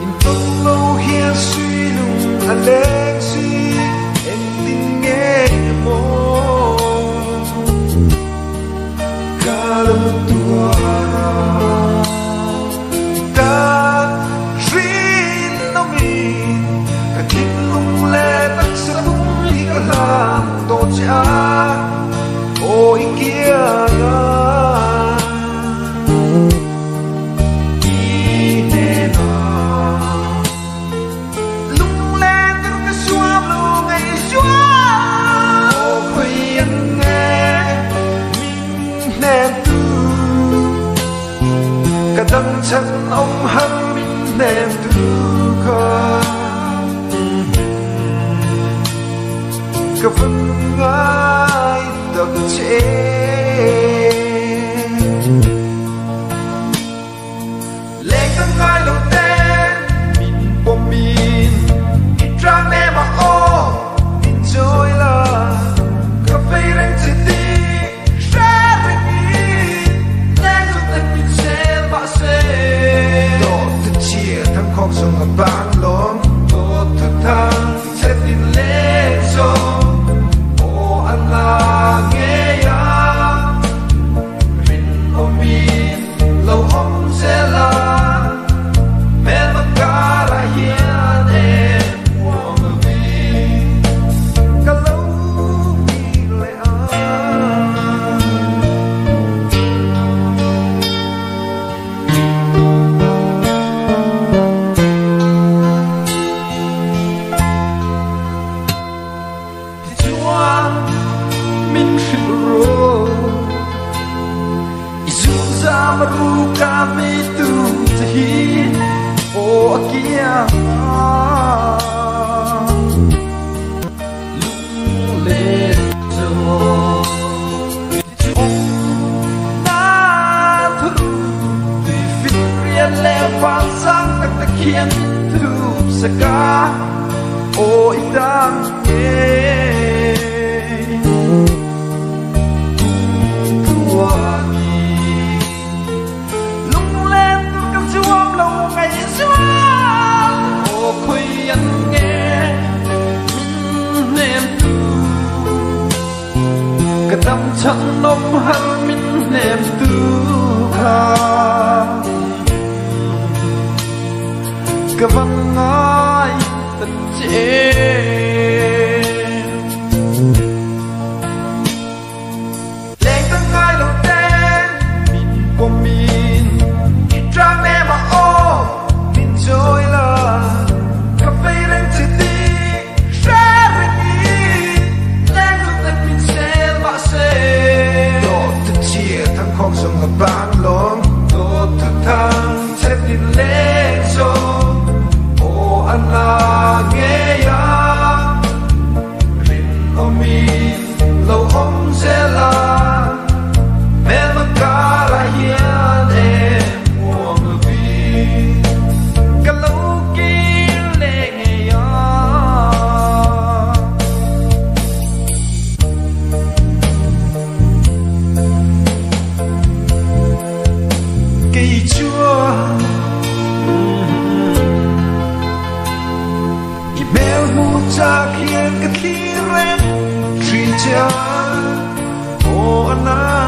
in tung lâu hiên suy nung anh lên suy em tin nghe mô cả lâm tua ta riêng nó mình cả thiên lung lệ tắc sẽ tung đi cả làm tổ cha ôi kia tâm chân ông hăng mình ném từ khờ cả phần ai tập chế lệ các ngài lâu tên mình bom mình trang nè mà ô mình trôi là cà phê đánh chỉ tí không dùng ở bán lốm tốt thực thang sẽ tin lên cho ô anh là nghe ya mình ôm mình lâu ông sẽ là mẹ mặc cả là hiền em của mình cả lâu mình lại kami tu tahi o akia lule so na thu ti fit rian le phang sang tak tak khian thu saka o idang tâm chẳng nông hăng mình ném tu kha cả văn ai tất chế lên tăng ai lâu tên mình của mình trang em mà ô mình trôi là cà phê lên chỉ tí không dùng ở bán lốm tốt thực thang sẽ tin lên cho ô anh là nghe ya mình ôm mình lâu ông sẽ là mẹ mặc cả là hiền em của người vì cả lâu kia lệ nghe ya cây chua email mu cha khiến cái khí ren truy cha ô anh